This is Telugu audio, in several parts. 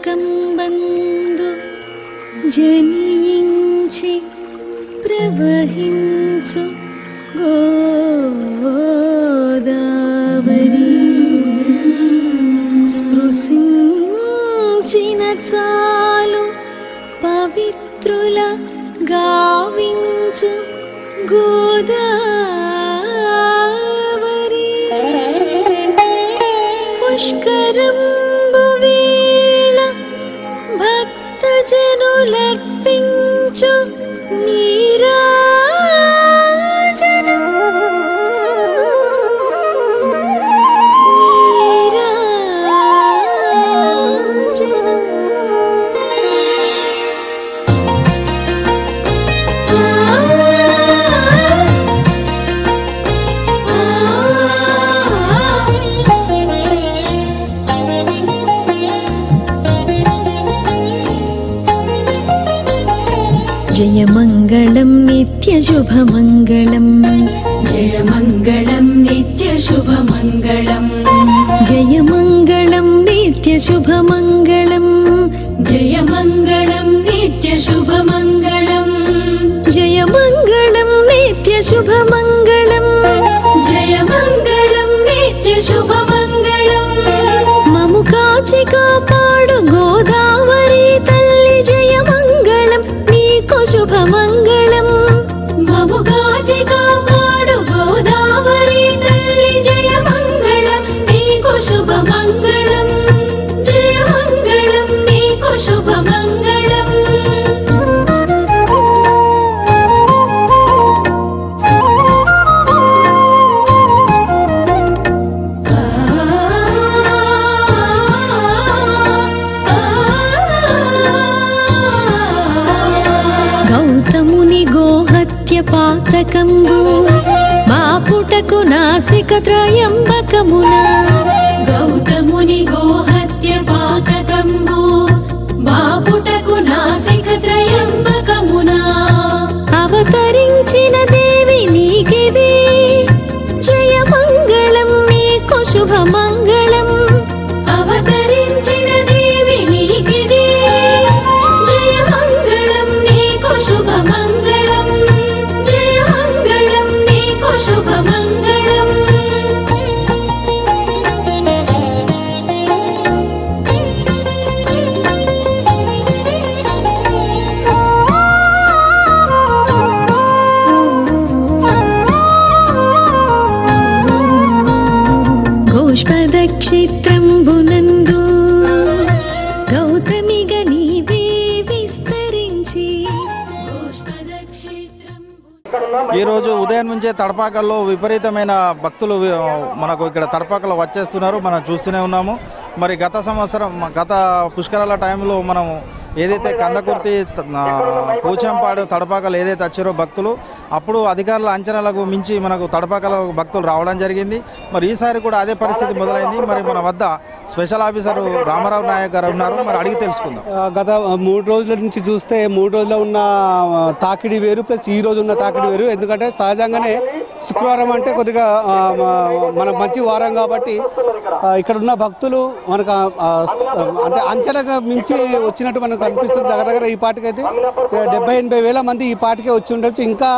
కంబందు జనించి ప్రవహించు గోదావరి స్పృశించిన చాలు పవిత్రుల గావించు గోదావరి పుష్కరంబు వేళ భక్తజనులర్పించు నీరాజనం జయమంగళం నిత్యశుభమంగళం జయమంగళం నిత్యశుభమంగళం జయమంగళం నిత్యశుభమంగళం జయమంగళం నిత్యశుభమంగళం జయమంగళం నిత్యశుభమంగళం జయమంగళం నిత్యశుభమంగళం మము కాచి కాపాడు గోదావరి తల్లి జయమంగళం నీకు శుభమంగళం మము కాచి కాపాడు గోదావరి తల్లి జయమంగళం నీకు శుభమంగళం జయమంగళం నీకు శుభమంగళం గౌతముని గోహత్య పాతకంబు బాపుటకు నాసిక త్రయంబకమున గౌతముని గోహత్య పాతకంబు బాపుటకు నాసిక త్రయంబకమున అవతరించిన దేవి నీకిదే జయమంగళం నీకు శుభమంగళం అవతరించిన దేవి నీకిదే జయమంగళం నీకు శుభమంగళం జయమంగళం నీకు శుభమంగళం గోష్పదక్షిత్రంబునందు గౌతమిగ నీవే విస్తరించి ఈరోజు ఉదయం నుంచే తడపాకల్లో విపరీతమైన భక్తులు మనకు ఇక్కడ తడపాకలో వచ్చేస్తున్నారు. మనం చూస్తూనే ఉన్నాము. మరి గత పుష్కరాల టైంలో మనం ఏదైతే కందకుర్తి పోచంపాడు తడపాకలు ఏదైతే వచ్చారో భక్తులు అప్పుడు అధికారుల అంచనాలకు మించి మనకు తడపాకలో భక్తులు రావడం జరిగింది. మరి ఈసారి కూడా అదే పరిస్థితి మొదలైంది. మరి మన వద్ద స్పెషల్ ఆఫీసర్ రామారావు నాయక్ గారు ఉన్నారు. మరి అడిగి తెలుసుకుందాం. గత 3 రోజుల నుంచి చూస్తే 3 రోజుల్లో ఉన్న తాకిడి వేరు ప్లస్ ఈ రోజు ఉన్న తాకిడి వేరు. ఎందుకంటే సహజంగానే శుక్రవారం అంటే కొద్దిగా మన మంచి వారం కాబట్టి ఇక్కడ ఉన్న భక్తులు మనకు అంటే అంచనాగా మించి వచ్చినట్టు మనకు అనిపిస్తుంది. దగ్గర ఈ పాటికైతే 70-80 వేల మంది ఈ పాటికే వచ్చి ఉండొచ్చు. ఇంకో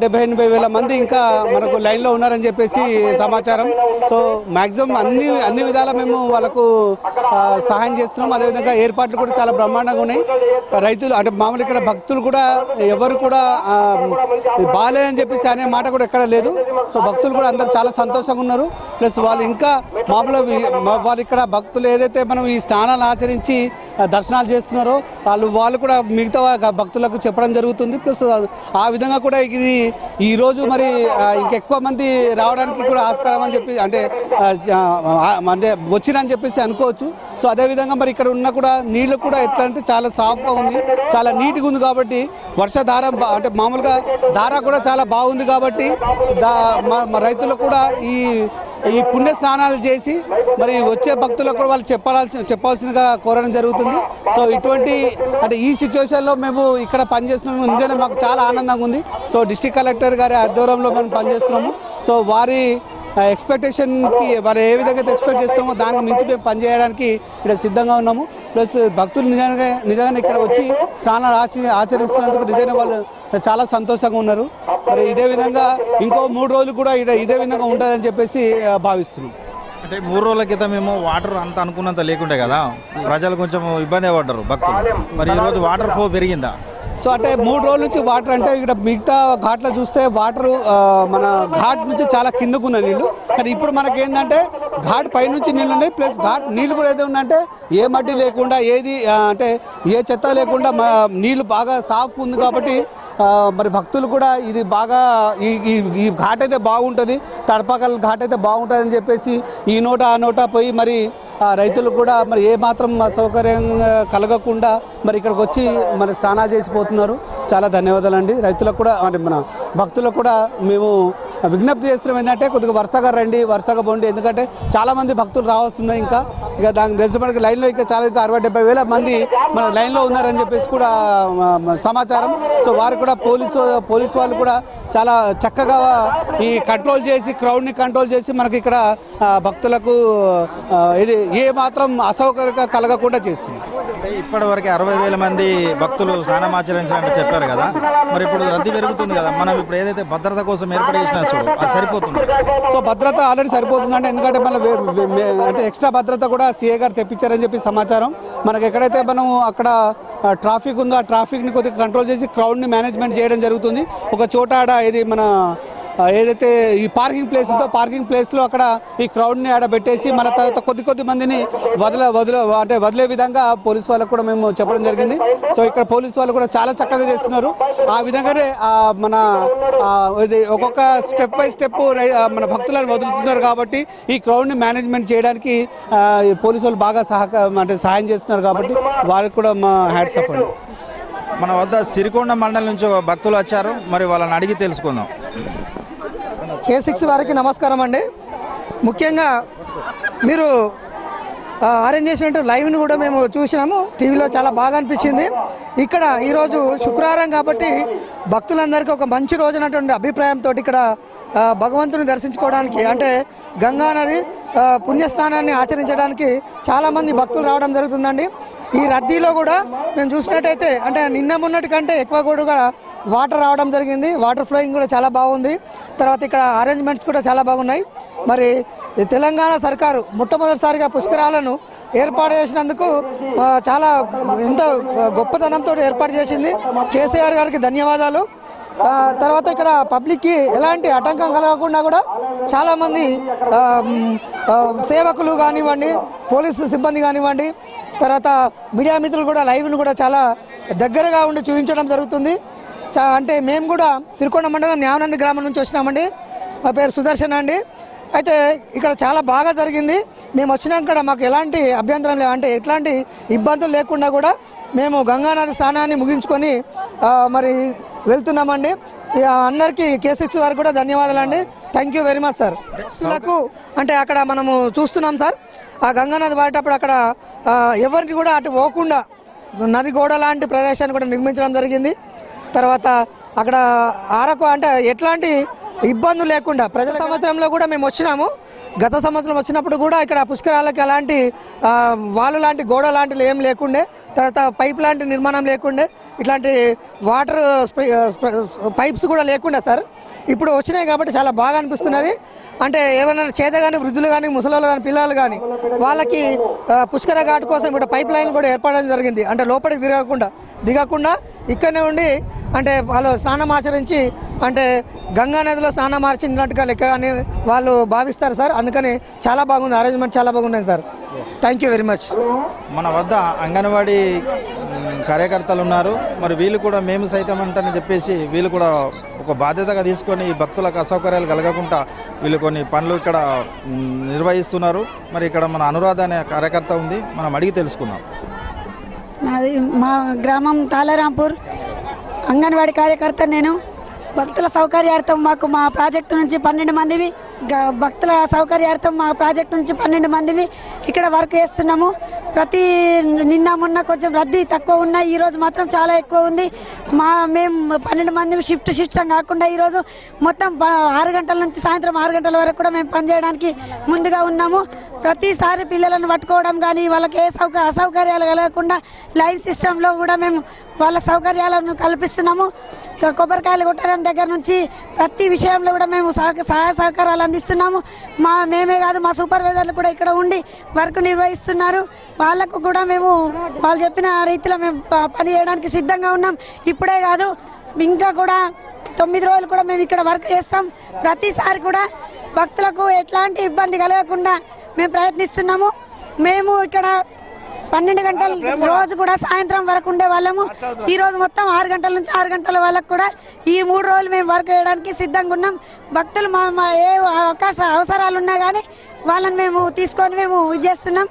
70-80 వేల మంది ఇంకా మనకు లైన్లో ఉన్నారని చెప్పేసి సమాచారం. సో మ్యాక్సిమం అన్ని విధాలా మేము వాళ్ళకు సహాయం చేస్తున్నాం. అదేవిధంగా ఏర్పాట్లు కూడా చాలా బ్రహ్మాండంగా ఉన్నాయి. రైతులు అంటే మామూలు ఇక్కడ భక్తులు కూడా ఎవరు కూడా బాగాలేదని చెప్పేసి అనే మాట కూడా ఎక్కడ లేదు. సో భక్తులు కూడా అందరు చాలా సంతోషంగా ఉన్నారు. ప్లస్ వాళ్ళు ఇంకా మామూలు వాళ్ళు ఇక్కడ భక్తులు ఏదైతే మనం ఈ స్నానాలు ఆచరించి దర్శనాలు చేస్తున్నారో వాళ్ళు కూడా మిగతా భక్తులకు చెప్పడం జరుగుతుంది. ప్లస్ ఆ విధంగా కూడా ఇది ఈరోజు మరి ఇంకెక్కువ మంది రావడానికి కూడా ఆస్కారం అని చెప్పి అంటే వచ్చిరని చెప్పేసి అనుకోవచ్చు. సో అదేవిధంగా మరి ఇక్కడ ఉన్న కూడా నీళ్ళు కూడా ఎట్లా అంటే చాలా సాఫ్ట్గా ఉంది, చాలా నీట్గా ఉంది. కాబట్టి వర్షధారం అంటే మామూలుగా ధార కూడా చాలా బాగుంది. కాబట్టి రైతులకు కూడా ఈ పుణ్య స్నానాలు చేసి మరి వచ్చే భక్తులకు కూడా వాళ్ళు చెప్పాల్సిందిగా కోరడం జరుగుతుంది. సో ఇటువంటి అంటే ఈ సిచ్యువేషన్లో మేము ఇక్కడ పనిచేస్తున్నాము. నిజంగా మాకు చాలా ఆనందంగా ఉంది. సో డిస్ట్రిక్ట్ కలెక్టర్ గారి ఆధ్వర్యంలో మనం పనిచేస్తున్నాము. సో వారి ఎక్స్పెక్టేషన్కి వాళ్ళు ఏ విధంగా అయితే ఎక్స్పెక్ట్ చేస్తామో దానికి మించి మేము పనిచేయడానికి ఇక్కడ సిద్ధంగా ఉన్నాము. ప్లస్ భక్తులు నిజంగానే ఇక్కడ వచ్చి స్నానాలు ఆచరించినందుకు నిజంగా వాళ్ళు చాలా సంతోషంగా ఉన్నారు. మరి ఇదే విధంగా ఇంకో 3 రోజులు కూడా ఇదే విధంగా ఉంటుందని చెప్పేసి భావిస్తున్నాం. అంటే 3 రోజుల క్రితం ఏమో వాటర్ అంత అనుకున్నంత లేకుండే కదా, ప్రజలు కొంచెం ఇబ్బంది పడ్డారు భక్తులు. మరి ఈరోజు వాటర్ ఫ్లో పెరిగిందా? సో అంటే 3 రోజుల నుంచి వాటర్ అంటే ఇక్కడ మిగతా ఘాట్లో చూస్తే వాటర్ మన ఘాట్ నుంచి చాలా కిందకు ఉన్న నీళ్ళు, కానీ ఇప్పుడు మనకి ఏంటంటే ఘాట్ పైనుంచి నీళ్ళు ఉన్నాయి. ప్లస్ ఘాట్ నీళ్ళు కూడా ఏదో ఉందంటే ఏ మట్టి లేకుండా ఏది అంటే ఏ చెత్త లేకుండా నీళ్ళు బాగా సాఫ్ ఉంది కాబట్టి మరి భక్తులు కూడా ఇది బాగా ఈ ఘాట్ అయితే బాగుంటుంది, తడపకల్ ఘాట్ అయితే బాగుంటుంది అని చెప్పేసి ఈ నోట ఆ నోట పోయి మరి రైతులు కూడా మరి ఏ మాత్రం సౌకర్యం కలగకుండా మరి ఇక్కడికి వచ్చి మరి స్నానాలు చేసిపోతున్నారు. చాలా ధన్యవాదాలండి రైతులకు కూడా, అంటే మన భక్తులకు కూడా మేము విజ్ఞప్తి చేస్తున్నాం ఏంటంటే కొద్దిగా వరుసగా రండి, వరుసగా పోండి. ఎందుకంటే చాలామంది భక్తులు రావాల్సిందే. ఇక దానికి తెలిసి మనకి లైన్లో ఇంకా చాలా 60-70 వేల మంది మన లైన్లో ఉన్నారని చెప్పేసి కూడా సమాచారం. సో వారు కూడా పోలీసు వాళ్ళు కూడా చాలా చక్కగా ఈ కంట్రోల్ చేసి క్రౌడ్ని కంట్రోల్ చేసి మనకి ఇక్కడ భక్తులకు ఇది ఏ మాత్రం అసౌకర్యం కలగకుండా చేస్తుంది. ఇప్పటివరకు 60,000 మంది భక్తులు స్నానం ఆచరించాలంటే చెప్పారు కదా, మరి ఇప్పుడు రద్దీ పెరుగుతుంది కదా, మనం ఇప్పుడు ఏదైతే భద్రత కోసం ఏర్పాటు చేసిన అది సరిపోతుంది? సో భద్రత ఆల్రెడీ సరిపోతుందంటే, ఎందుకంటే మళ్ళీ అంటే ఎక్స్ట్రా భద్రత కూడా సీఏ గారు తెప్పించారని చెప్పి సమాచారం. మనకి ఎక్కడైతే మనం అక్కడ ట్రాఫిక్ ఉందో ఆ ట్రాఫిక్ని కొద్దిగా కంట్రోల్ చేసి క్రౌడ్ని మేనేజ్మెంట్ చేయడం జరుగుతుంది. ఒక చోట ఇది మన ఏదైతే ఈ పార్కింగ్ ప్లేస్ ఉందో పార్కింగ్ ప్లేస్లో అక్కడ ఈ క్రౌడ్ని ఆడబెట్టేసి మన తర్వాత కొద్ది మందిని వదిలే విధంగా పోలీసు వాళ్ళకు కూడా మేము చెప్పడం జరిగింది. సో ఇక్కడ పోలీసు వాళ్ళు కూడా చాలా చక్కగా చేస్తున్నారు. ఆ విధంగానే మన ఇది ఒక్కొక్క స్టెప్ బై స్టెప్ మన భక్తులను వదులుతున్నారు కాబట్టి ఈ క్రౌడ్ని మేనేజ్మెంట్ చేయడానికి పోలీసు వాళ్ళు బాగా సహాయం చేస్తున్నారు కాబట్టి వారికి కూడా మా హ్యాట్స్ అప్ అండి. మన వద్ద సిరికొండ మండలం నుంచి భక్తులు వచ్చారు, మరి వాళ్ళని అడిగి తెలుసుకుందాం. K6 వారికి నమస్కారం అండి. ముఖ్యంగా మీరు అరేంజ్ చేసినట్టు లైవ్ని కూడా మేము చూసినాము, టీవీలో చాలా బాగా అనిపించింది. ఇక్కడ ఈరోజు శుక్రవారం కాబట్టి భక్తులందరికీ ఒక మంచి రోజు అన్నటువంటి అభిప్రాయంతో ఇక్కడ భగవంతుని దర్శించుకోవడానికి అంటే గంగా నది పుణ్యస్నానాన్ని ఆచరించడానికి చాలామంది భక్తులు రావడం జరుగుతుందండి. ఈ రద్దీలో కూడా మేము చూసినట్టయితే అంటే నిన్న మొన్నటి కంటే ఎక్కువ కూడా వాటర్ రావడం జరిగింది. వాటర్ ఫ్లోయింగ్ కూడా చాలా బాగుంది. తర్వాత ఇక్కడ అరేంజ్మెంట్స్ కూడా చాలా బాగున్నాయి. మరి తెలంగాణ సర్కారు మొట్టమొదటిసారిగా పుష్కరాలను ఏర్పాటు చేసినందుకు చాలా ఎంతో గొప్పతనంతో ఏర్పాటు చేసింది. కేసీఆర్ గారికి ధన్యవాదాలు. తర్వాత ఇక్కడ పబ్లిక్కి ఎలాంటి ఆటంకం కలగకుండా కూడా చాలామంది సేవకులు కానివ్వండి, పోలీసు సిబ్బంది కానివ్వండి, తర్వాత మీడియా మిత్రులు కూడా లైవ్ను కూడా చాలా దగ్గరగా ఉండి చూపించడం జరుగుతుంది. అంటే మేము కూడా సిరికొండ మండలం న్యావనంది గ్రామం నుంచి వచ్చినామండి. మా పేరు సుదర్శన్ అండి. అయితే ఇక్కడ చాలా బాగా జరిగింది. మేము వచ్చినాక మాకు ఎలాంటి అభ్యంతరం లేవు, అంటే ఎట్లాంటి ఇబ్బందులు లేకుండా కూడా మేము గంగానది స్నానాన్ని ముగించుకొని మరి వెళ్తున్నామండి. అందరికీ K6 వారికి కూడా ధన్యవాదాలండి. Thank you very much sir. నాకు అంటే అక్కడ మనము చూస్తున్నాం సార్, ఆ గంగానది వాడేటప్పుడు అక్కడ ఎవరికి కూడా అటు పోకుండా నది గోడ లాంటి ప్రదేశాన్ని కూడా నిర్మించడం జరిగింది. తర్వాత అక్కడ ఆరకు అంటే ఎట్లాంటి ఇబ్బందులు లేకుండా ప్రజల సంవత్సరంలో కూడా మేము వచ్చినాము. గత సంవత్సరం వచ్చినప్పుడు కూడా ఇక్కడ పుష్కరాలకి అలాంటి వాళ్ళు లాంటి గోడ లాంటివి ఏం లేకుండే, తర్వాత పైప్ లాంటి నిర్మాణం లేకుండే, ఇట్లాంటి వాటర్ పైప్స్ కూడా లేకుండా సార్ ఇప్పుడు వచ్చినాయి కాబట్టి చాలా బాగా అనిపిస్తున్నది. అంటే ఏమైనా చేత కానీ వృద్ధులు కానీ ముసలోళ్ళు కానీ పిల్లలు కానీ వాళ్ళకి పుష్కర ఘాట్ కోసం ఇక్కడ పైప్ లైన్ కూడా ఏర్పడడం జరిగింది. అంటే లోపలికి దిగకుండా ఇక్కడనే ఉండి అంటే వాళ్ళు స్నానం ఆచరించి అంటే గంగా నదిలో స్నానం ఆచరించినట్టుగా లెక్క అని వాళ్ళు భావిస్తారు సార్. అందుకని చాలా బాగుంది, అరేంజ్మెంట్ చాలా బాగున్నాయి sir. Thank you very much. మన వద్ద అంగన్వాడీ కార్యకర్తలు ఉన్నారు, మరి వీళ్ళు కూడా మేము సైతం అంటని చెప్పేసి వీళ్ళు కూడా ఒక బాధ్యతగా తీసుకొని భక్తులకు అసౌకర్యాలు కలగకుండా వీళ్ళు కొన్ని పనులు ఇక్కడ నిర్వహిస్తున్నారు. మరి ఇక్కడ మన అనురాధ అనే కార్యకర్త ఉంది, మనం అడిగి తెలుసుకున్నాం. నాది మా గ్రామం తాళరాంపూర్, అంగన్వాడీ కార్యకర్త నేను. భక్తుల సౌకర్యార్థం మాకు మా ప్రాజెక్టు నుంచి 12 మందివి భక్తుల సౌకర్యార్థం మా ప్రాజెక్టు నుంచి 12 మందివి ఇక్కడ వర్క్ చేస్తున్నాము. నిన్న మొన్న కొంచెం రద్దీ తక్కువ ఉన్నాయి, ఈరోజు మాత్రం చాలా ఎక్కువ ఉంది. మేము 12 మంది షిఫ్ట్ సిస్టమ్ కాకుండా ఈరోజు మొత్తం 6 గంటల నుంచి సాయంత్రం 6 గంటల వరకు కూడా మేము పనిచేయడానికి ముందుగా ఉన్నాము. ప్రతిసారి పిల్లలను పట్టుకోవడం కానీ వాళ్ళకి ఏ అసౌకర్యాలు కలగకుండా లైన్ సిస్టంలో కూడా మేము వాళ్ళ సౌకర్యాలను కల్పిస్తున్నాము. కొబ్బరికాయలు కొట్టడం దగ్గర నుంచి ప్రతి విషయంలో కూడా మేము సహాయ సహకారాలు అందిస్తున్నాము. మేమే కాదు మా సూపర్వైజర్లు కూడా ఇక్కడ ఉండి వర్క్ నిర్వహిస్తున్నారు. వాళ్ళకు కూడా మేము వాళ్ళు చెప్పిన రీతిలో మేము పని చేయడానికి సిద్ధంగా ఉన్నాం. ఇప్పుడే కాదు ఇంకా కూడా 9 రోజులు కూడా మేము ఇక్కడ వర్క్ చేస్తాం. ప్రతిసారి కూడా భక్తులకు ఎట్లాంటి ఇబ్బంది కలగకుండా మేము ప్రయత్నిస్తున్నాము. మేము ఇక్కడ 12 గంటల రోజు కూడా సాయంత్రం వరకు ఉండే వాళ్ళము. ఈరోజు మొత్తం 6 గంటల నుంచి 6 గంటల వాళ్ళకు కూడా ఈ 3 రోజులు మేము వర్క్ చేయడానికి సిద్ధంగా ఉన్నాం. భక్తులు మా ఏ అవసరాలు ఉన్నా కానీ వాళ్ళని మేము తీసుకొని మేము ఇది చేస్తున్నాం.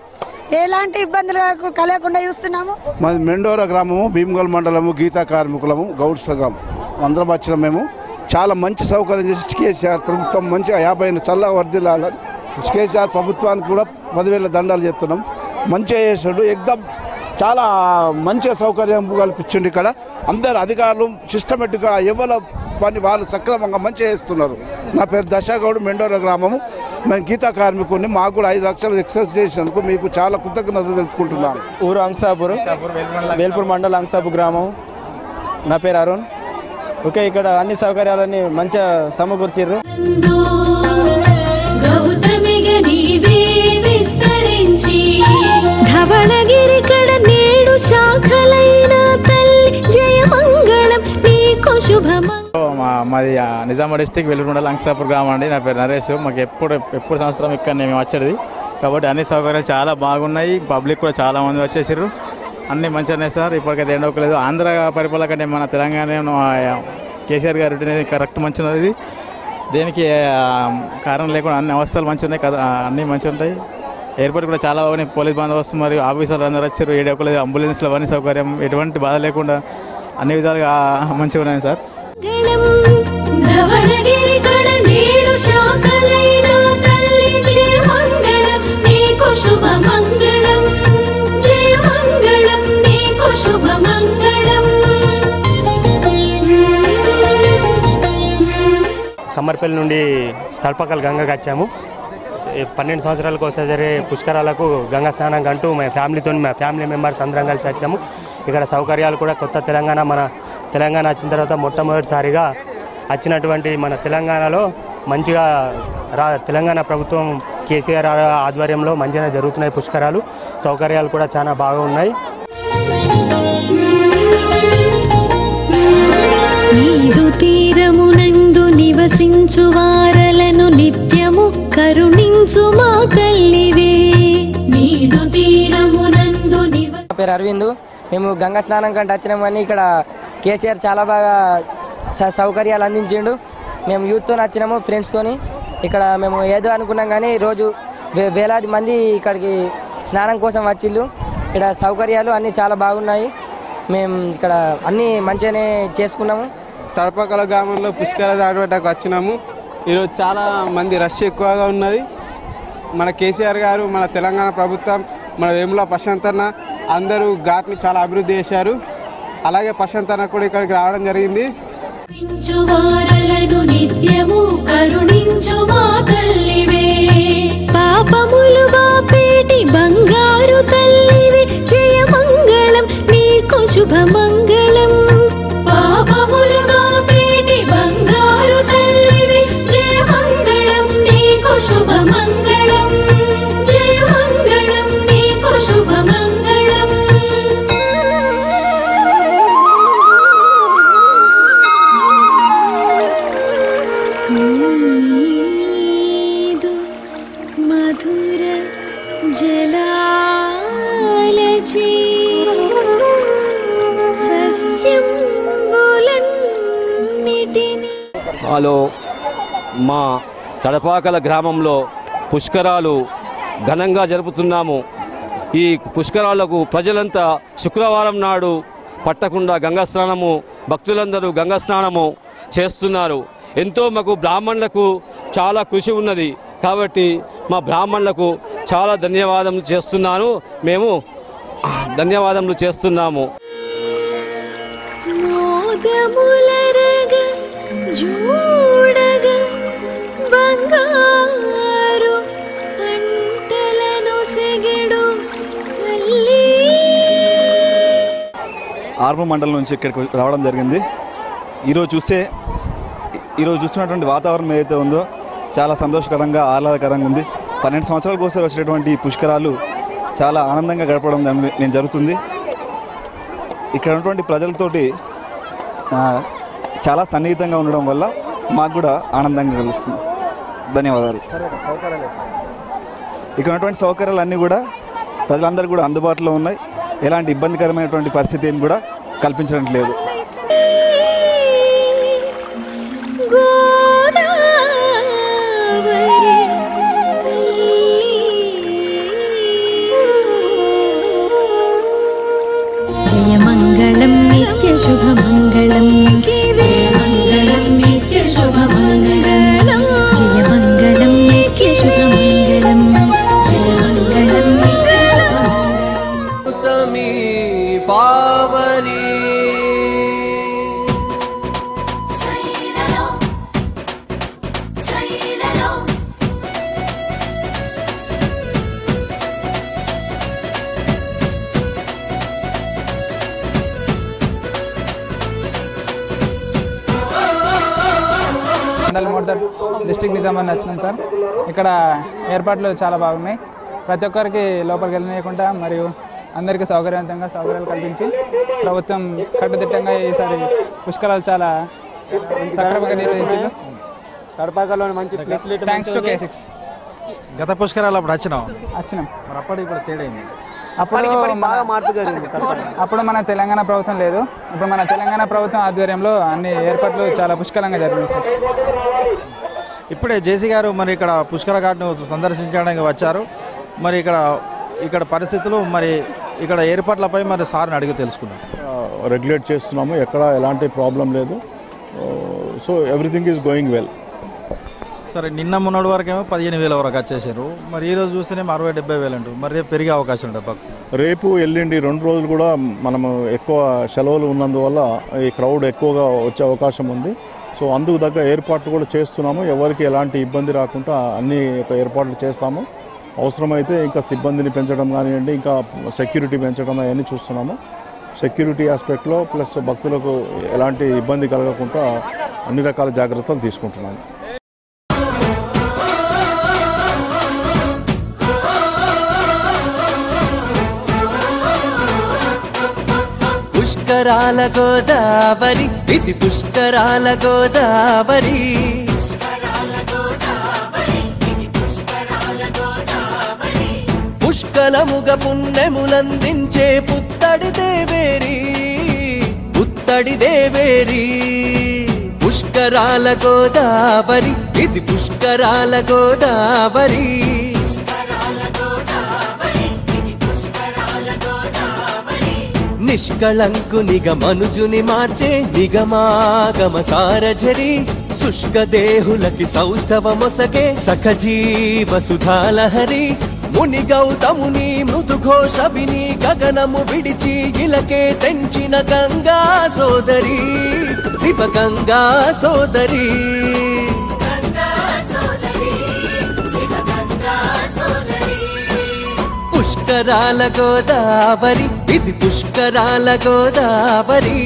ఎలాంటి ఇబ్బందులు కలగకుండా చూస్తున్నాము. మాది మెండోరా గ్రామము, భీమగల్ మండలము, గీతా కార్మికులము, గౌడ్ సంఘం అందరం వచ్చిన మేము చాలా మంచి సౌకర్యం చేసి కేసీఆర్ ప్రభుత్వం మంచిగా 50 చల్లగా వర్ధిల్లాలని కేసీఆర్ ప్రభుత్వానికి కూడా 10,000 దండాలు చేస్తున్నాం. మంచిగా చేసాడు, ఎగ్దమ్ చాలా మంచిగా సౌకర్యం కల్పించండి. ఇక్కడ అందరు అధికారులు సిస్టమేటిక్గా ఎవరి పని వాళ్ళు సక్రమంగా మంచిగా చేస్తున్నారు. నా పేరు దశాగౌడ్, మెండోరా గ్రామము. మేము గీతా కార్మికుడిని. మాకు కూడా 5 లక్షలు ఎక్సైజ్ చేసినందుకు మీకు చాలా కృతజ్ఞతలు తెలుపుకుంటున్నాను. ఊరు అంసాపూర్, వేల్పూర్ మండలం అంసాపూర్ గ్రామం. నా పేరు అరుణ్. ఓకే, ఇక్కడ అన్ని సౌకర్యాలన్నీ మంచిగా సమకూర్చారు. ధవళగిరి కడ నేడు శాఖలైన తల్లి జయమంగళం నీకు శుభమంగళం. మాది నిజామాబాద్ డిస్టిక్ వెల్లూరు మండలం అంసాపూర్ గ్రామం అండి. నా పేరు నరేష్. మాకు ఎప్పుడు సంవత్సరం ఇక్కడ మేము వచ్చేది కాబట్టి అన్ని సౌకర్యాలు చాలా బాగున్నాయి. పబ్లిక్ కూడా చాలా మంది వచ్చేసారు. అన్నీ మంచిగా ఉన్నాయి సార్. ఇప్పటికైతే ఎండవలేదు. ఆంధ్ర పరిపాలన కంటే మన తెలంగాణ కేసీఆర్ గారు కరెక్ట్ మంచిగా ఉన్నది. దేనికి కారణం లేకుండా అన్ని అవస్థలు మంచిగా ఉన్నాయి కదా, అన్నీ మంచిగా ఉంటాయి. ఎయిర్పోర్ట్ కూడా చాలా బాగున్నాయి. పోలీస్ బందోబస్తు మరియు ఆఫీసర్లు అందరూ వచ్చారు. ఏడవలేదు. అంబులెన్స్లో అవన్నీ సౌకర్యం ఎటువంటి బాధ లేకుండా అన్ని విధాలుగా మంచిగా ఉన్నాయి సార్. కమ్మర్పల్లి నుండి తడపకల్ గంగకి వచ్చాము. 12 సంవత్సరాలకు ఒకసారి పుష్కరాలకు గంగా స్నానం అంటూ మా ఫ్యామిలీ మెంబర్స్ అందరం కలిసి వచ్చాము. ఇక్కడ సౌకర్యాలు కూడా కొత్త తెలంగాణ, మన తెలంగాణ వచ్చిన తర్వాత మొట్టమొదటిసారిగా వచ్చినటువంటి మన తెలంగాణలో మంచిగా తెలంగాణ ప్రభుత్వం కేసీఆర్ ఆధ్వర్యంలో మంచిగా జరుగుతున్నాయి పుష్కరాలు. సౌకర్యాలు కూడా చాలా బాగా ఉన్నాయి. నీదు తీరమునందు నివసించు వారలను నిత్యము కరుణించు మా తల్లివే. నీదు తీరమునందు నా పేరు అరవింద్. మేము గంగా స్నానం కంటే వచ్చినామని ఇక్కడ కేసీఆర్ చాలా బాగా సౌకర్యాలు అందించిండు. మేము యూత్తో వచ్చినాము, ఫ్రెండ్స్తోని. ఇక్కడ మేము ఏదో అనుకున్నాం కానీ రోజు వేలాది మంది ఇక్కడికి స్నానం కోసం వచ్చిళ్ళు. ఇక్కడ సౌకర్యాలు అన్నీ చాలా బాగున్నాయి. మేము ఇక్కడ అన్నీ మంచిగానే చేసుకున్నాము. తడపకల గ్రామంలో పుష్కరాలు ఆడబెట్టకు వచ్చినాము. ఈరోజు చాలా మంది రష్ ఎక్కువగా ఉన్నది. మన కేసీఆర్ గారు, మన తెలంగాణ ప్రభుత్వం, మన వేముల ప్రశాంత్ అన్న అందరూ ఘాట్ని చాలా అభివృద్ధి చేశారు. అలాగే ప్రశాంత్ అన్న కూడా ఇక్కడికి రావడం జరిగింది. పాపములు బాపేటి బంగారు తల్లివే జయమంగళం నీకు శుభమంగళం. పాపములు బాపేటి బంగారు తల్లివే జయమంగళం నీకు శుభమంగళం. జయమంగళం నీకు శుభమంగళం. నీదు మధుర జలాలచే సస్యంబులన్నిటిని. హలో, మా తడపాకల గ్రామంలో పుష్కరాలు ఘనంగా జరుపుతున్నాము. ఈ పుష్కరాలకు ప్రజలంతా శుక్రవారం నాడు పట్టకుండా గంగా స్నానము, భక్తులందరూ గంగా స్నానము చేస్తున్నారు. ఎంతో మాకు బ్రాహ్మణులకు చాలా కృషి ఉన్నది కాబట్టి మా బ్రాహ్మణులకు చాలా ధన్యవాదములు చేస్తున్నాను. మేము ధన్యవాదములు చేస్తున్నాము. మోదములరగ జూడగ బంగారు పంటలను సెగెడు తల్లి. ఆర్మూర్ మండలం నుంచి ఇక్కడికి రావడం జరిగింది. ఈరోజు చూస్తున్నటువంటి వాతావరణం ఏదైతే ఉందో చాలా సంతోషకరంగా ఆహ్లాదకరంగా ఉంది. 12 సంవత్సరాలకు ఒకసారి వచ్చేటటువంటి పుష్కరాలు చాలా ఆనందంగా గడపడం నేను జరుగుతుంది. ఇక్కడ ఉన్నటువంటి ప్రజలతోటి చాలా సన్నిహితంగా ఉండడం వల్ల మాకు కూడా ఆనందంగా కలుస్తుంది. ధన్యవాదాలు. ఇక్కడ ఉన్నటువంటి సౌకర్యాలన్నీ కూడా ప్రజలందరూ కూడా అందుబాటులో ఉన్నాయి. ఎలాంటి ఇబ్బందికరమైనటువంటి పరిస్థితి ఏమి కూడా కల్పించడం లేదు. జయమంగళం నిత్య శుభమంగళం జయమంగళం నిత్య శుభమంగళం జయమంగళం నిత్య శుభమంగళం జయమంగళం నిత్య ఉత్తమీ పావని డిస్ట్రిక్ట్ నిజామాబాద్ వచ్చినాం సార్. ఇక్కడ ఏర్పాట్లు చాలా బాగున్నాయి. ప్రతి ఒక్కరికి లోపలికి వెళ్ళనీయకుండా మరియు అందరికీ సౌకర్యాలు కల్పించి ప్రభుత్వం కట్టుదిట్టంగా ఈసారి పుష్కరాలు చాలా సక్రమంగా నిర్వహించారు. తడపాకలోని మంచి థ్యాంక్స్ టు K6. గత పుష్కరాలు అప్పుడు వచ్చినాం మరి అప్పుడు ఇప్పుడు తేడా అయింది. బాగా మార్పు జరిగింది. అప్పుడు మన తెలంగాణ ప్రభుత్వం లేదు. ఇప్పుడు మన తెలంగాణ ప్రభుత్వం ఆధ్వర్యంలో అన్ని ఏర్పాట్లు చాలా పుష్కలంగా జరిగినాయి సార్. ఇప్పుడే జేసీ గారు మరి ఇక్కడ పుష్కర ఘాట్ను సందర్శించడానికి వచ్చారు. మరి ఇక్కడ పరిస్థితులు మరి ఇక్కడ ఏర్పాట్లపై మరి సార్ని అడిగి తెలుసుకున్నాం. రెగ్యులేట్ చేస్తున్నాము, ఎక్కడ ఎలాంటి ప్రాబ్లం లేదు. So everything is going well. సరే, నిన్న మొన్నటి వరకేమో 15,000 వరకు వచ్చేసారు. మరి ఈరోజు చూస్తేనే 60-70,000 అంటారు. మరి రేపు పెరిగే అవకాశం ఉంటుంది. రేపు ఎల్లుండి 2 రోజులు కూడా మనము ఎక్కువ సెలవులు ఉన్నందువల్ల ఈ క్రౌడ్ ఎక్కువగా వచ్చే అవకాశం ఉంది. సో అందుకు తగ్గ ఏర్పాట్లు కూడా చేస్తున్నాము. ఎవరికి ఎలాంటి ఇబ్బంది రాకుండా అన్ని ఏర్పాట్లు చేస్తాము. అవసరమైతే ఇంకా సిబ్బందిని పెంచడం కానివ్వండి, ఇంకా సెక్యూరిటీ పెంచడం అవన్నీ చూస్తున్నాము. సెక్యూరిటీ ఆస్పెక్ట్లో ప్లస్ భక్తులకు ఎలాంటి ఇబ్బంది కలగకుండా అన్ని రకాల జాగ్రత్తలు తీసుకుంటున్నాము. పుష్కరాల గోదావరి ఇది పుష్కరాల గోదావరి పుష్కలముగ పుణ్యములందించే పుత్తడి దేవేరి పుష్కరాల గోదావరి ఇది పుష్కరాల గోదావరి నిష్కళంకునిగ మనుజుని మార్చే నిగమాగమ సారజరి శుష్క దేహులకి సౌష్ఠవమొసగే సఖజీవ సుధాలహరి ముని గౌతముని మృదుఘోష విని గగనము విడిచి ఇలకే తెంచిన గంగా సోదరి శివ గంగా సోదరి పుష్కరాల గోదావరి ఇది పుష్కరాల గోదావరి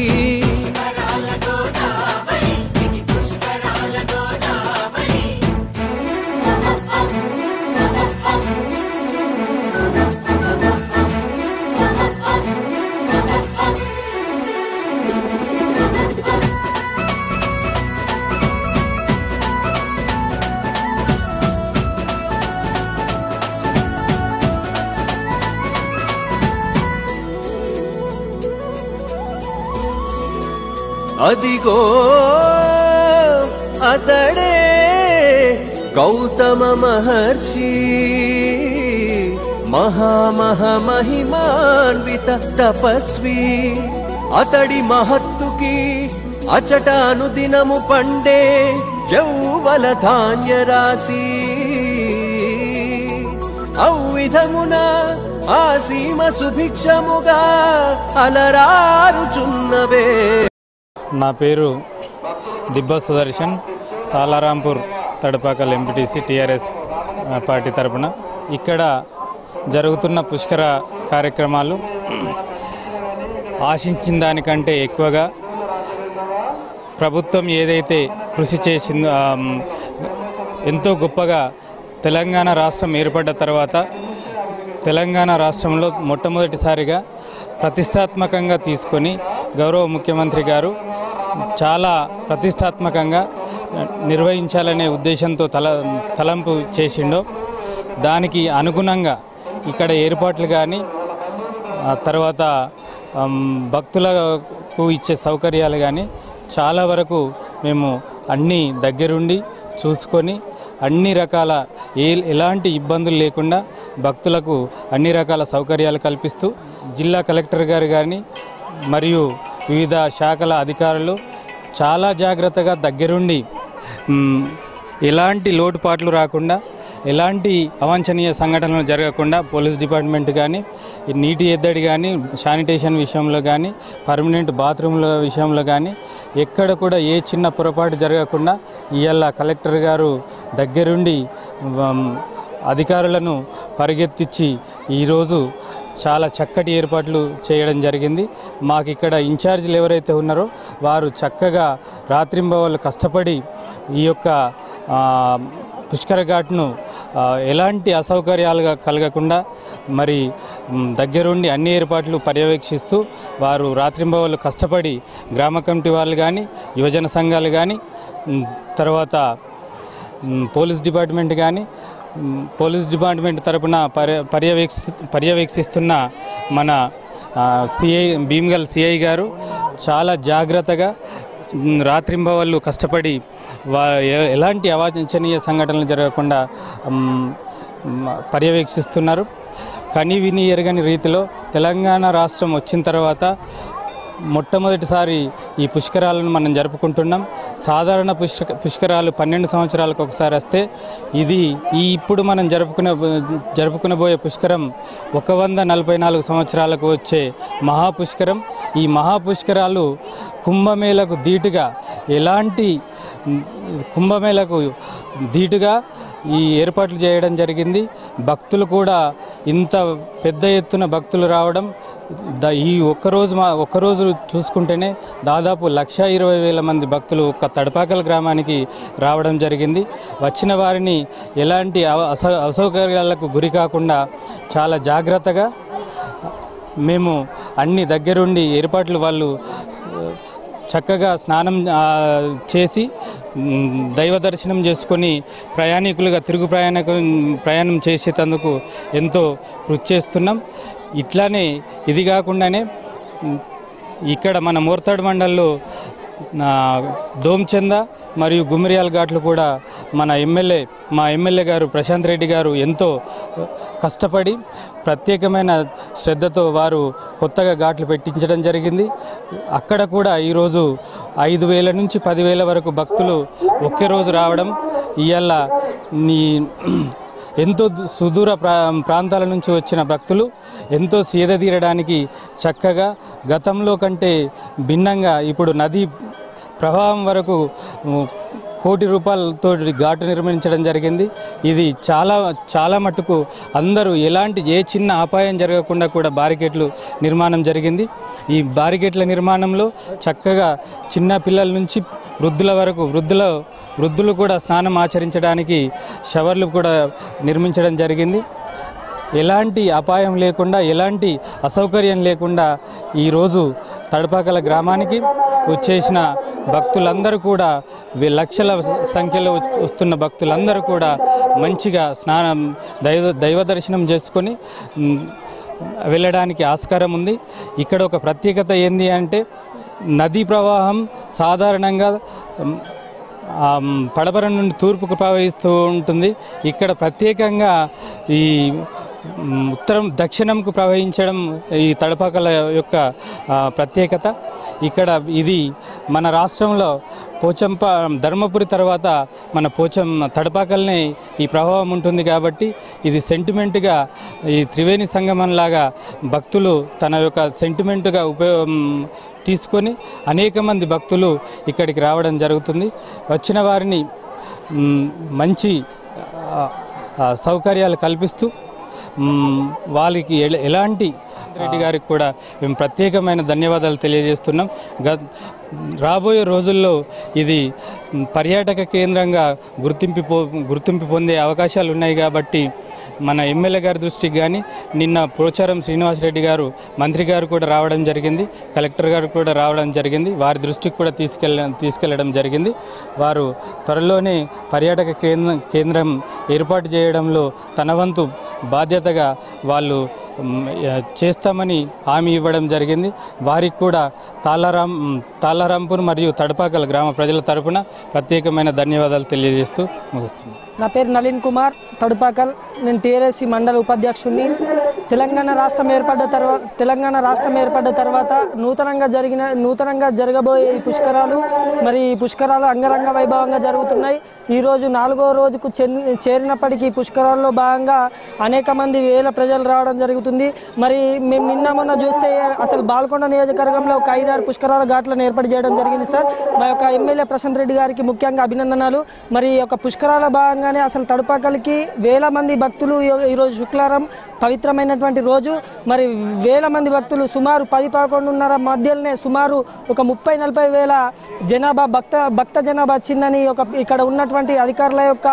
అదిగో అతడే గౌతమ మహర్షి మహామహిమాన్విత తపస్వి అతడి మహత్తుకి అచటాను దినము పండే యౌవల ధాన్య రాశి ఔవిధమున ఆ సీమ సుభిక్షముగా అలరారుచున్నవే. నా పేరు దిబ్బ సుదర్శన్, తాలారాంపూర్ తడపాకల్ ఎంపీటీసీ టీఆర్ఎస్ పార్టీ తరపున. ఇక్కడ జరుగుతున్న పుష్కర కార్యక్రమాలు ఆశించిన దానికంటే ఎక్కువగా ప్రభుత్వం ఏదైతే కృషి చేసిందో ఎంతో గొప్పగా తెలంగాణ రాష్ట్రం ఏర్పడ్డ తర్వాత తెలంగాణ రాష్ట్రంలో మొట్టమొదటిసారిగా ప్రతిష్టాత్మకంగా తీసుకొని గౌరవ ముఖ్యమంత్రి గారు చాలా ప్రతిష్టాత్మకంగా నిర్వహించాలనే ఉద్దేశంతో తలంపు చేసిండో దానికి అనుగుణంగా ఇక్కడ ఏర్పాట్లు కానీ తర్వాత భక్తులకు ఇచ్చే సౌకర్యాలు కానీ చాలా వరకు మేము అన్నీ దగ్గరుండి చూసుకొని అన్ని రకాల ఎలాంటి ఇబ్బందులు లేకుండా భక్తులకు అన్ని రకాల సౌకర్యాలు కల్పిస్తూ జిల్లా కలెక్టర్ గారు కానీ మరియు వివిధ శాఖల అధికారులు చాలా జాగ్రత్తగా దగ్గరుండి ఎలాంటి లోటుపాట్లు రాకుండా ఎలాంటి అవాంఛనీయ సంఘటనలు జరగకుండా పోలీస్ డిపార్ట్మెంట్ కానీ నీటి ఎద్దడి కానీ శానిటేషన్ విషయంలో కానీ పర్మనెంట్ బాత్రూమ్ల విషయంలో కానీ ఎక్కడ కూడా ఏ చిన్న పొరపాటు జరగకుండా ఇవాళ కలెక్టర్ గారు దగ్గరుండి అధికారులను పరిగెత్తించి ఈరోజు చాలా చక్కటి ఏర్పాట్లు చేయడం జరిగింది. మాకు ఇక్కడ ఇన్ఛార్జీలు ఎవరైతే ఉన్నారో వారు చక్కగా రాత్రింబవళ్ళు కష్టపడి ఈ యొక్క పుష్కర ఘాట్ను ఎలాంటి అసౌకర్యాలుగా కలగకుండా మరి దగ్గరుండి అన్ని ఏర్పాట్లు పర్యవేక్షిస్తూ వారు రాత్రింబవళ్ళు కష్టపడి గ్రామ కమిటీ వాళ్ళు కానీ యువజన సంఘాలు కానీ తర్వాత పోలీస్ డిపార్ట్మెంట్ కానీ పోలీస్ డిపార్ట్మెంట్ తరపున పర్యవేక్షిస్తున్న మన సిఐ భీమ్గల్ సిఐ గారు చాలా జాగ్రత్తగా రాత్రింబవళ్ళు కష్టపడి ఎలాంటి అవాంఛనీయ సంఘటనలు జరగకుండా పర్యవేక్షిస్తున్నారు. కని విని ఎరగని రీతిలో తెలంగాణ రాష్ట్రం వచ్చిన తర్వాత మొట్టమొదటిసారి ఈ పుష్కరాలను మనం జరుపుకుంటున్నాం. సాధారణ పుష్కరాలు 12 సంవత్సరాలకు ఒకసారి వస్తే ఇది ఇప్పుడు మనం జరుపుకునబోయే పుష్కరం 144 సంవత్సరాలకు వచ్చే మహాపుష్కరం. ఈ మహాపుష్కరాలు కుంభమేళకు ధీటుగా ఈ ఏర్పాట్లు చేయడం జరిగింది. భక్తులు కూడా ఇంత పెద్ద ఎత్తున భక్తులు రావడం ఈ ఒక్కరోజు చూసుకుంటేనే దాదాపు 1,20,000 మంది భక్తులు ఒక్క తడపాకల్ గ్రామానికి రావడం జరిగింది. వచ్చిన వారిని ఎలాంటి అసౌకర్యాలకు గురి కాకుండా చాలా జాగ్రత్తగా మేము అన్ని దగ్గరుండి ఏర్పాట్లు వాళ్ళు చక్కగా స్నానం చేసి దైవ దర్శనం చేసుకొని ప్రయాణికులుగా ప్రయాణం చేసేందుకు ఎంతో కృషి చేస్తున్నాం. ఇట్లానే ఇది కాకుండానే ఇక్కడ మన మోర్తాడ్ మండల్లో దోమ్చంద మరియు గుమిరియాల ఘాట్లు కూడా మా ఎమ్మెల్యే గారు ప్రశాంత్ రెడ్డి గారు ఎంతో కష్టపడి ప్రత్యేకమైన శ్రద్ధతో వారు కొత్తగా ఘాట్లు పెట్టించడం జరిగింది. అక్కడ కూడా ఈరోజు 5,000 నుంచి 10,000 వరకు భక్తులు ఒకే రోజు రావడం ఇవాళ ఎంతో సుదూర ప్రాంతాల నుంచి వచ్చిన భక్తులు ఎంతో సేద తీరడానికి చక్కగా గతంలో కంటే భిన్నంగా ఇప్పుడు నదీ ప్రవాహం వరకు 1 కోటి రూపాయలతో ఘాటు నిర్మించడం జరిగింది. ఇది చాలా మట్టుకు అందరూ ఏ చిన్న అపాయం జరగకుండా కూడా బారికేట్లు నిర్మాణం జరిగింది. ఈ బారికేట్ల నిర్మాణంలో చక్కగా చిన్న పిల్లల నుంచి వృద్ధుల వరకు వృద్ధులు కూడా స్నానం ఆచరించడానికి షవర్లు కూడా నిర్మించడం జరిగింది. ఎలాంటి అపాయం లేకుండా ఎలాంటి అసౌకర్యం లేకుండా ఈరోజు తడపాకల గ్రామానికి వచ్చేసిన భక్తులందరూ కూడా లక్షల సంఖ్యలో వస్తున్న భక్తులందరూ కూడా మంచిగా దైవ దర్శనం చేసుకొని వెళ్ళడానికి ఆస్కారం ఉంది. ఇక్కడ ఒక ప్రత్యేకత ఏంది అంటే నదీ ప్రవాహం సాధారణంగా పడమర నుండి తూర్పుకు ప్రవహిస్తూ ఉంటుంది. ఇక్కడ ప్రత్యేకంగా ఈ దక్షిణంకు ప్రవహించడం ఈ తడపాకల యొక్క ప్రత్యేకత. ఇక్కడ ఇది మన రాష్ట్రంలో ధర్మపురి తర్వాత మన తడపాకల్నే ఈ ప్రభావం ఉంటుంది కాబట్టి ఇది సెంటిమెంట్గా ఈ త్రివేణి సంగమంలాగా భక్తులు తన యొక్క సెంటిమెంట్గా తీసుకొని అనేక మంది భక్తులు ఇక్కడికి రావడం జరుగుతుంది. వచ్చిన వారిని మంచి సౌకర్యాలు కల్పిస్తూ వాళ్ళకి ఎలాంటి రెడ్డి గారికి కూడా మేము ప్రత్యేకమైన ధన్యవాదాలు తెలియజేస్తున్నాం. రాబోయే రోజుల్లో ఇది పర్యాటక కేంద్రంగా గుర్తింపు పొందే అవకాశాలు ఉన్నాయి కాబట్టి మన ఎమ్మెల్యే గారి దృష్టికి కానీ నిన్న పోచారం శ్రీనివాసరెడ్డి గారు మంత్రి గారు కూడా రావడం జరిగింది, కలెక్టర్ గారు కూడా రావడం జరిగింది, వారి దృష్టికి కూడా తీసుకెళ్లడం జరిగింది. వారు త్వరలోనే పర్యాటక కేంద్రం ఏర్పాటు చేయడంలో తన వంతు బాధ్యతగా వాళ్ళు చేస్తామని హామీ ఇవ్వడం జరిగింది. వారికి కూడా తాళ్ళరాంపూర్ మరియు తడపాకల్ గ్రామ ప్రజల తరపున ప్రత్యేకమైన ధన్యవాదాలు తెలియజేస్తూ ముగిస్తున్నాను. నా పేరు నళిన్ కుమార్, తడుపాకల్. నేను టీఆర్ఎస్ మండల ఉపాధ్యక్షుడిని. తెలంగాణ రాష్ట్రం ఏర్పడ్డ తర్వాత నూతనంగా జరగబోయే ఈ పుష్కరాలు ఈ పుష్కరాలు అంగరంగ వైభవంగా జరుగుతున్నాయి. ఈరోజు 4వ రోజుకు చేరినప్పటికీ పుష్కరాల్లో భాగంగా అనేక మంది వేల ప్రజలు రావడం జరుగుతుంది. మరి మేము నిన్న మొన్న చూస్తే అసలు బాల్కొండ నియోజకవర్గంలో ఒక 5-6 పుష్కరాల ఘాట్లను ఏర్పాటు చేయడం జరిగింది సార్. మా యొక్క ఎమ్మెల్యే ప్రశాంత్ రెడ్డి గారికి ముఖ్యంగా అభినందనలు. మరి ఒక పుష్కరాల భాగంగానే అసలు తడుపాకల్కి వేల మంది భక్తులు ఈరోజు శుక్రవారం పవిత్రమైనటువంటి రోజు. మరి వేల మంది భక్తులు సుమారు 10-11:30 మధ్యలోనే సుమారు ఒక 30-40 వేల జనాభా భక్త జనాభా వచ్చిందని ఇక్కడ ఉన్నటువంటి అధికారుల యొక్క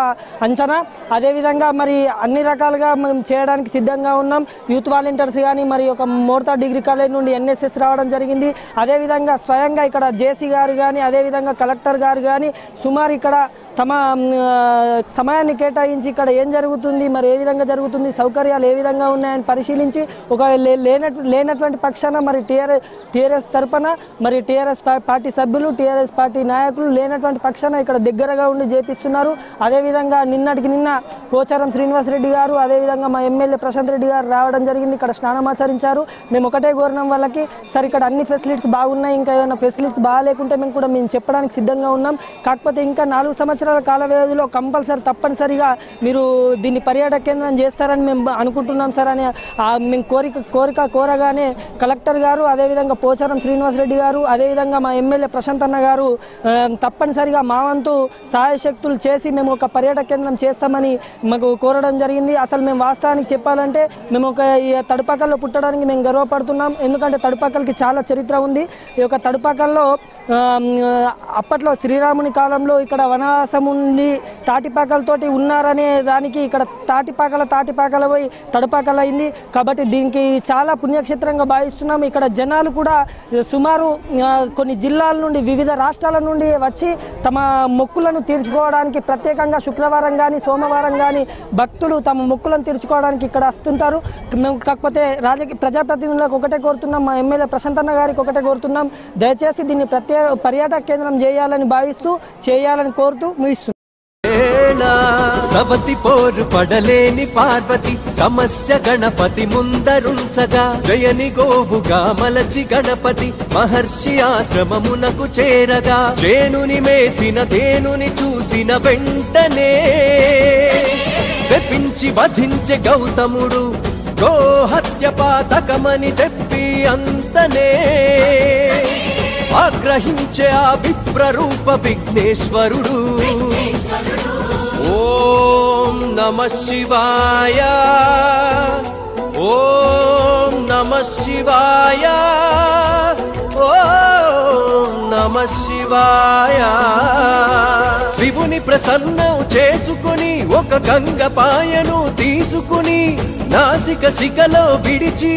అంచనా. అదేవిధంగా మరి అన్ని రకాలుగా మేము చేయడానికి సిద్ధంగా ఉన్నాం. యూత్ వాలంటీర్స్ కానీ మరి ఒక మోర్తా డిగ్రీ కాలేజ్ నుండి ఎన్ఎస్ఎస్ రావడం జరిగింది. అదేవిధంగా స్వయంగా ఇక్కడ జేసీ గారు కానీ అదేవిధంగా కలెక్టర్ గారు కానీ సుమారు ఇక్కడ తమ సమయాన్ని కేటాయించి ఇక్కడ ఏం జరుగుతుంది, మరి ఏ విధంగా జరుగుతుంది, సౌకర్యాలు ఏ విధంగా ఉన్నాయని పరిశీలించి ఒక లేనటువంటి పక్షాన మరి టీఆర్ఎస్ తరపున మరి టీఆర్ఎస్ పార్టీ సభ్యులు టీఆర్ఎస్ పార్టీ నాయకులు లేనటువంటి పక్షాన ఇక్కడ దగ్గరగా ఉండి చేపిస్తున్నారు. అదేవిధంగా నిన్నటికి నిన్న పోచారం శ్రీనివాసరెడ్డి గారు అదేవిధంగా మా ఎమ్మెల్యే ప్రశాంత్ రెడ్డి గారు రావడం జరిగింది. ఇక్కడ స్నానమాచరించారు. మేము ఒకటే కోరినాం వాళ్ళకి, సార్ ఇక్కడ అన్ని ఫెసిలిటీస్ బాగున్నాయి, ఇంకా ఏమైనా ఫెసిలిటీస్ బాగాలేకుంటే మేము చెప్పడానికి సిద్ధంగా ఉన్నాం. కాకపోతే ఇంకా 4 సంవత్సరాల కాల వ్యవధిలో కంపల్సరీ తప్పనిసరిగా మీరు దీన్ని పర్యాటక కేంద్రం చేస్తారని మేము అనుకుంటున్నాం సార్ అని మేము కోరగానే కలెక్టర్ గారు అదేవిధంగా పోచారం శ్రీనివాసరెడ్డి గారు అదేవిధంగా మా ఎమ్మెల్యే ప్రశాంత్ అన్న గారు తప్పనిసరిగా మా వంతు సహాయ శక్తులు చేసి మేము ఒక పర్యాటక కేంద్రం చేస్తామని మాకు కోరడం జరిగింది. అసలు మేము వాస్తవానికి చెప్పాలంటే మేము ఒక తడుపాకల్లో పుట్టడానికి మేము గర్వపడుతున్నాం. ఎందుకంటే తడుపాకల్కి చాలా చరిత్ర ఉంది. ఈ యొక్క తడుపాకల్లో అప్పట్లో శ్రీరాముని కాలంలో ఇక్కడ వనవాసం ఉండి తాటిపాకలతోటి ఉన్నారనే దానికి ఇక్కడ తాటిపాకల పోయి తడుపాకలు అయింది. కాబట్టి దీనికి చాలా పుణ్యక్షేత్రంగా భావిస్తున్నాం. ఇక్కడ జనాలు కూడా సుమారు కొన్ని జిల్లాల నుండి వివిధ రాష్ట్రాల నుండి వచ్చి తమ మొక్కులను తీర్చుకోవడానికి ప్రత్యేకంగా శుక్రవారం కానీ సోమవారం కానీ భక్తులు తమ మొక్కులను తీర్చుకోవడానికి ఇక్కడ వస్తుంటారు. మేము కాకపోతే ప్రజాప్రతినిధులకు ఒకటే కోరుతున్నాం, మా ఎమ్మెల్యే ప్రశాంత్ అన్న గారికి ఒకటే కోరుతున్నాం, దయచేసి దీన్ని పర్యాటక కేంద్రం చేయాలని కోరుతూ ముగిస్తున్నాం. సవతి పోరు పడలేని పార్వతి సమస్య గణపతి ముందరుంచగా జయని గోవుగా మలచి గణపతి మహర్షి ఆశ్రమమునకు చేరగా చేనుని మేసిన తేనుని చూసిన వెంటనే శపించి వధించే గౌతముడు గోహత్య పాతకమని చెప్పి అంతనే ఆగ్రహించే ఆ విప్రరూప విఘ్నేశ్వరుడు. ఓం నమః శివాయ, ఓం నమః శివాయ, ఓం నమః శివాయ. శివుని ప్రసన్నం చేసుకుని ఒక గంగపాయను తీసుకుని నాసిక శిఖలో విడిచి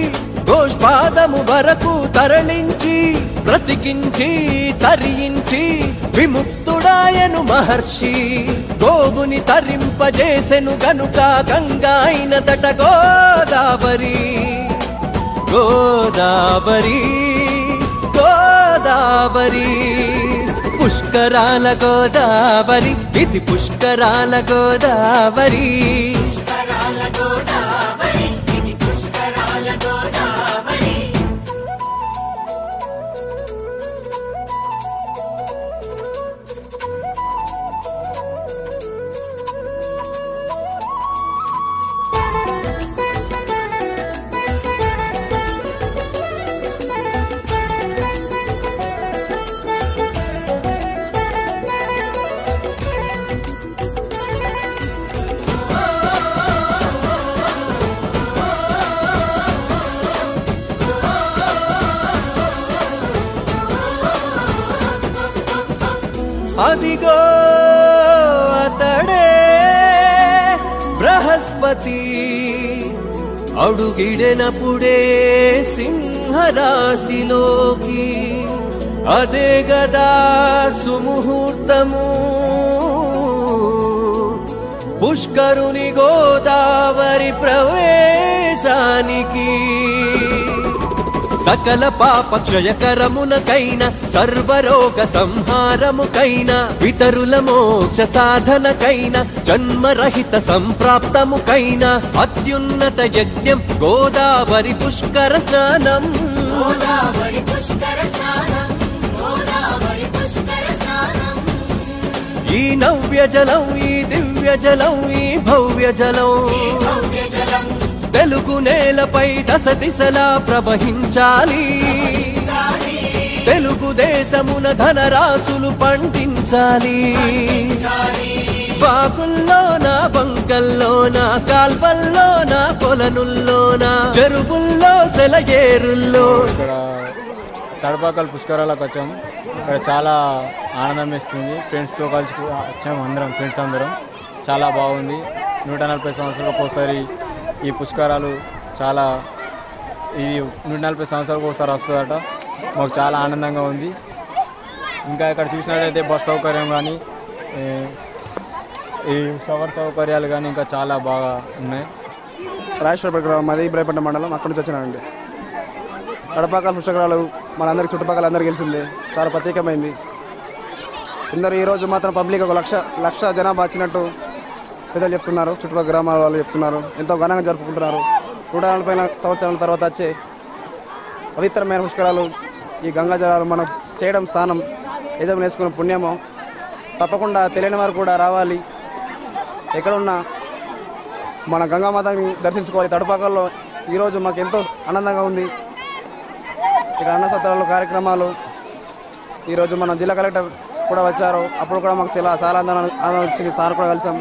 గోష్పాదము వరకు తరలించి బ్రతికించి తరించి విముక్తుడాయను మహర్షి. గోవుని తరింపజేసెను గనుక గంగా అయినదట గోదావరి. గోదావరి గోదావరి పుష్కరాల గోదావరి, ఇది పుష్కరాల గోదావరి. సరస్వతి అడుగిడెనప్పుడే సింహరాశిలోకి అదే గదా సుముహూర్తము పుష్కరుని గోదావరి ప్రవేశానికి సకల పాప క్షయకరమునకైన సర్వరోగ సంహారముకైన పితరుల మోక్ష సాధనకైన జన్మరహిత సంప్రాప్తముకైన అత్యున్నత యజ్ఞం గోదావరి పుష్కర స్నానం ఈ నవ్య జలం ఈ దివ్య జలం ఈ భవ్య జలం తెలుగు నేలపై దశ దిశలా ప్రవహించాలి తెలుగుదేశమున ధనరాశులు పండించాలి బాకుల్లోన బంకల్లోన కాల్వల్లోన కొలనుల్లోన చెరువుల్లో సెలయేరుల్లో ఇక్కడ తడపాకల్ పుష్కరాలకు వచ్చాము. ఇక్కడ చాలా ఆనందం ఇస్తుంది. ఫ్రెండ్స్తో కలిసి వచ్చాము, అందరం ఫ్రెండ్స్ అందరం. చాలా బాగుంది. 140 సంవత్సరాలకు ఒకసారి ఈ పుష్కరాలు చాలా ఇది 140 సంవత్సరాలకు ఒకసారి వస్తుందట. మాకు చాలా ఆనందంగా ఉంది. ఇంకా ఇక్కడ చూసినట్లయితే బస్ సౌకర్యం కానీ ఈ షవర్ సౌకర్యాలు కానీ ఇంకా చాలా బాగా ఉన్నాయి. రాజేశ్వరపేట గ్రామం, మాది ఇబ్రాహీంపట్నం మండలం, అక్కడి నుంచి వచ్చినానండి. తడపాకల్ పుష్కరాలు మనందరికి చుట్టుపక్కల అందరికీ తెలిసిందే, చాలా ప్రత్యేకమైంది. ఇందరూ ఈరోజు మాత్రం పబ్లిక్ ఒక లక్ష జనాభా వచ్చినట్టు పెద్దలు చెప్తున్నారు, చుట్టుపక్కల గ్రామాల వాళ్ళు చెప్తున్నారు. ఎంతో ఘనంగా జరుపుకుంటున్నారు. 140 సంవత్సరాల తర్వాత వచ్చే పవిత్రమైన పుష్కరాలు, ఈ గంగా జలాలు మనం చేయడం స్థానం యజమాని వేసుకున్న పుణ్యమో. తప్పకుండా తెలియని వారు కూడా రావాలి. ఎక్కడున్నా మన గంగామాతని దర్శించుకోవాలి. తడపాకల్లో ఈరోజు మాకు ఎంతో ఆనందంగా ఉంది. ఇక్కడ అన్న సత్రాలు కార్యక్రమాలు, ఈరోజు మన జిల్లా కలెక్టర్ కూడా వచ్చారు. అప్పుడు కూడా మాకు చాలా ఆనందం వచ్చింది. సార్ కూడా కలిసాం.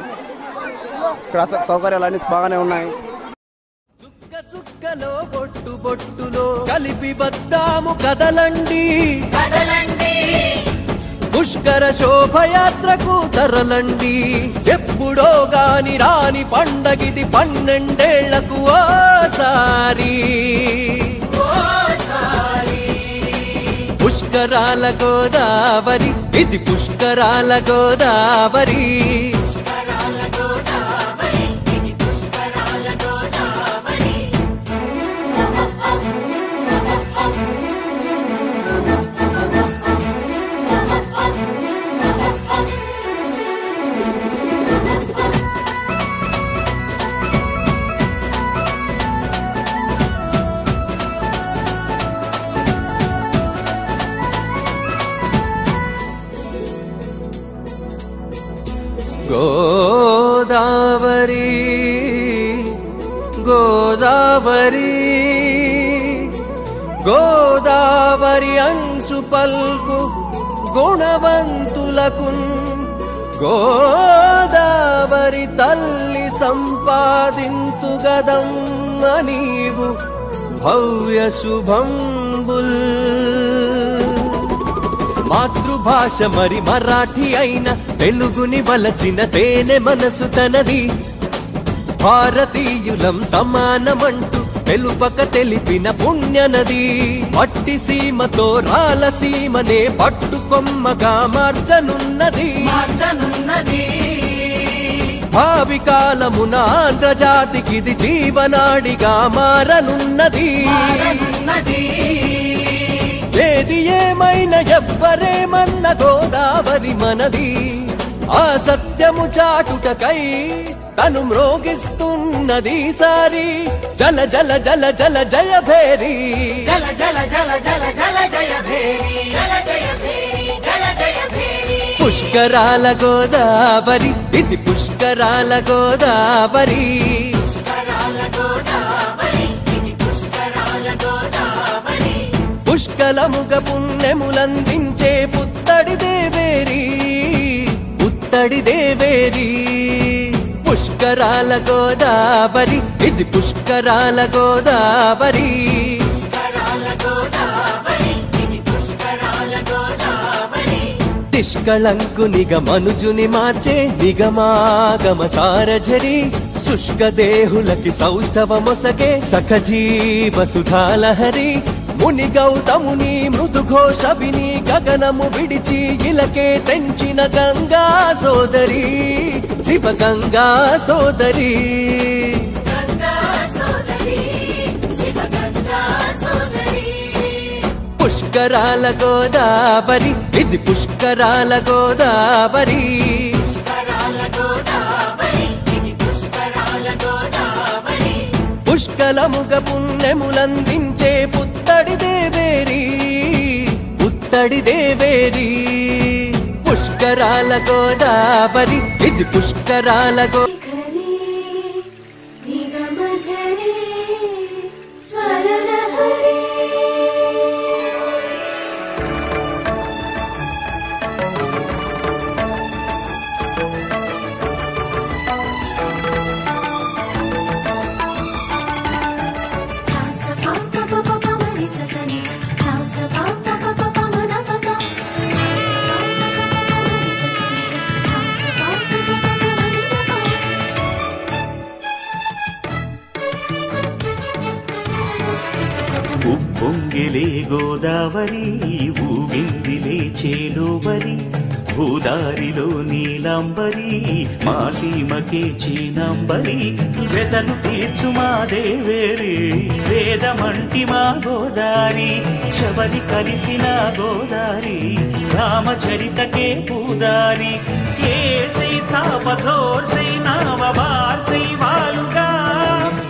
ఇక్కడ సౌకర్యాలు అన్ని బాగానే ఉన్నాయి. చుక్కలో బొట్టు బొట్టులో కలిపి వద్దాము కదలండి పుష్కర శోభయాత్రకు తరలండి. ఎప్పుడో గాని రాని పండగిది 12 ఏళ్లకు ఓసారి. పుష్కరాల గోదావరి ఇది పుష్కరాల గోదావరి. గోదావరి గోదావరి గోదావరి అంచు పల్కు గుణవంతులకు గోదావరి తల్లి సంపాదింతు గదమ్మ నీవు భవ్య శుభంబుల్. మాతృభాష మరి మరాఠీ అయిన తెలుగుని వలచిన తేనె మనసు తనది. భారతీయులం సమానమంటూ తెలుపక తెలిపిన పుణ్యనది. పట్టి సీమతో రాలసీమనే పట్టుకొమ్మగా మార్చనున్నది. భావి కాలమున ఆంధ్రజాతికిది జీవనాడిగా మారనున్నది. ఏది ఏమైనా ఎవ్వరేమన్న గోదావరి మనది. ఆ సత్యము చాటుటకై తను మ్రోగిస్తున్నది సారి. జల జల జల జల జయ భేరి, జల జల జల జల జల జయ భేరి, జల జయ భేరి, జల జయ భేరి. పుష్కరాల గోదావరి ఇది పుష్కరాల గోదావరి. పుష్కలముగ పుణ్యములందించే పుత్తడి దేవేరి, పుత్తడి దేవేరి. పుష్కరాల గోదావరి ఇది పుష్కరాల గోదావరి. నిష్కళంకునిగ మనుజుని మార్చే నిగమాగమ సారఝరి. శుష్క దేహులకి సౌష్ఠవమొసగే సఖజీవ సుధాలహరి ముని గౌతముని మృదుఘోష విని గగనము విడిచి ఇలకే తెంచిన గంగా సోదరి శివ గంగా సోదరి పుష్కరాల గోదావరి ఇది పుష్కరాల గోదావరి పుష్కలముగ పుణ్యములందించే పుత్తడి దేవేరి పుత్తడి దేవేరి పుష్కరాల గోదావరి ఇది పుష్కరాల ఉప్పొంగిలే గోదావరి ఊగిందిలే చేలోవరి భూదారిలో నీలాంబరి మా సీమకే చీనాంబరి వెతలు తీర్చు మా దేవేరి వేదమంటి మా గోదారి శబరి కలిసిన గోదారి రామచరితకే పూదారి ఏసై చాప జోర్సై నావ బార్సై వాలుగా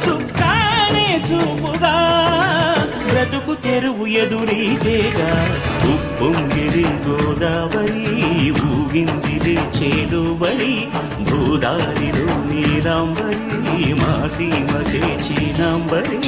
చుక్కానే చూపుగా బ్రతుకు తెరువు ఎదురీతేగా ఉప్పొంగిరి గోదావరి ఊగిందిరి చేలోవరి భూదారిలో నీలాంబరి మా సీమకే చీనాంబరి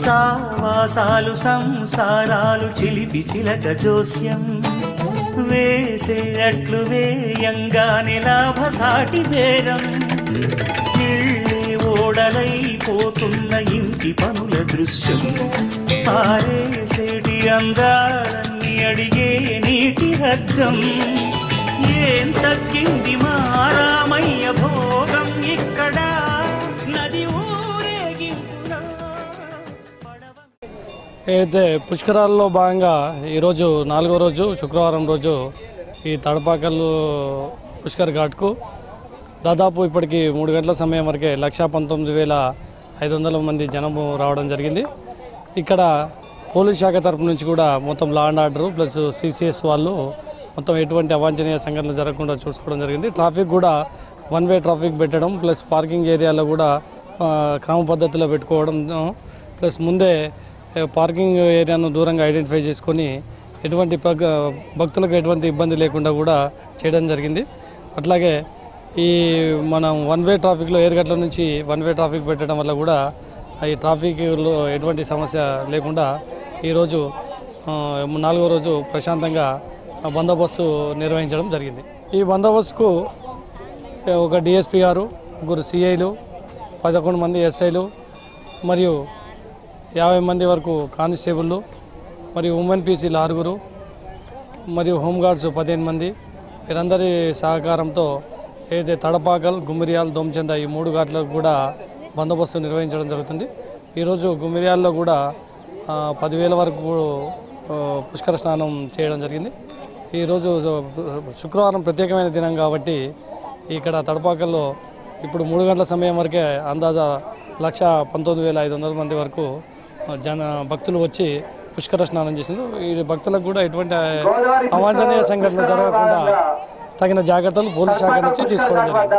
సావాసాలు సంసారాలు చిలిపి చిలక జోస్యం వేసే అట్లు వేయంగానే లాభసాటి బేరం ఇళ్ళే ఓడలైపోతున్న ఇంటి పనుల దృశ్యం పారేసేటి అందాలన్నీ అడిగే నీటి రగ్గం ఏం తగ్గింది మా రామయ్య భోగం ఇక్కడ నది అయితే పుష్కరాల్లో భాగంగా ఈరోజు 4వ రోజు శుక్రవారం రోజు ఈ తడపాకల్లు పుష్కర్ ఘాట్కు దాదాపు ఇప్పటికి 3 గంటల సమయం వరకే 1,19,500 మంది జనము రావడం జరిగింది. ఇక్కడ పోలీస్ శాఖ తరపు నుంచి కూడా మొత్తం law and order plus CCS వాళ్ళు మొత్తం ఎటువంటి అవాంఛనీయ సంఘటనలు జరగకుండా చూసుకోవడం జరిగింది. ట్రాఫిక్ కూడా 1 వే ట్రాఫిక్ పెట్టడం ప్లస్ పార్కింగ్ ఏరియాలో కూడా క్రమ పద్ధతిలో పెట్టుకోవడం ప్లస్ ముందే పార్కింగ్ ఏరియాను దూరంగా ఐడెంటిఫై చేసుకొని ఎటువంటి భక్తులకు ఎటువంటి ఇబ్బంది లేకుండా కూడా చేయడం జరిగింది. అట్లాగే ఈ మనం 1 వే ట్రాఫిక్లో ఏరుగట్ల నుంచి 1 వే ట్రాఫిక్ పెట్టడం వల్ల కూడా ఈ ట్రాఫిక్లో ఎటువంటి సమస్య లేకుండా ఈరోజు 4వ రోజు ప్రశాంతంగా బందోబస్తు నిర్వహించడం జరిగింది. ఈ బందోబస్తుకు ఒక డిఎస్పీ గారు, 3 సిఐలు, 11 మంది ఎస్ఐలు మరియు 50 మంది వరకు కానిస్టేబుళ్ళు మరియు ఉమెన్ పీసీలు 6 మరియు హోంగార్డ్స్ 15 మంది వీరందరి సహకారంతో ఏదైతే తడపాకల్, గుమ్మిరియాల్, దోమచంద ఈ 3 ఘాట్లకు కూడా బందోబస్తు నిర్వహించడం జరుగుతుంది. ఈరోజు గుమ్మిరియాల్లో కూడా 10,000 వరకు పుష్కర స్నానం చేయడం జరిగింది. ఈరోజు శుక్రవారం ప్రత్యేకమైన దినం కాబట్టి ఇక్కడ తడపాకల్లో ఇప్పుడు 3 గంటల సమయం వరకే అందాజా 1,19,500 మంది వరకు భక్తులు వచ్చి పుష్కర స్నానం చేసింది. ఈ భక్తులకు కూడా ఎటువంటి అవాంఛనీయ సంఘటనలు జరగకుండా తగిన జాగ్రత్తలు పోలీస్ శాఖ నుంచి తీసుకోవడం జరిగింది.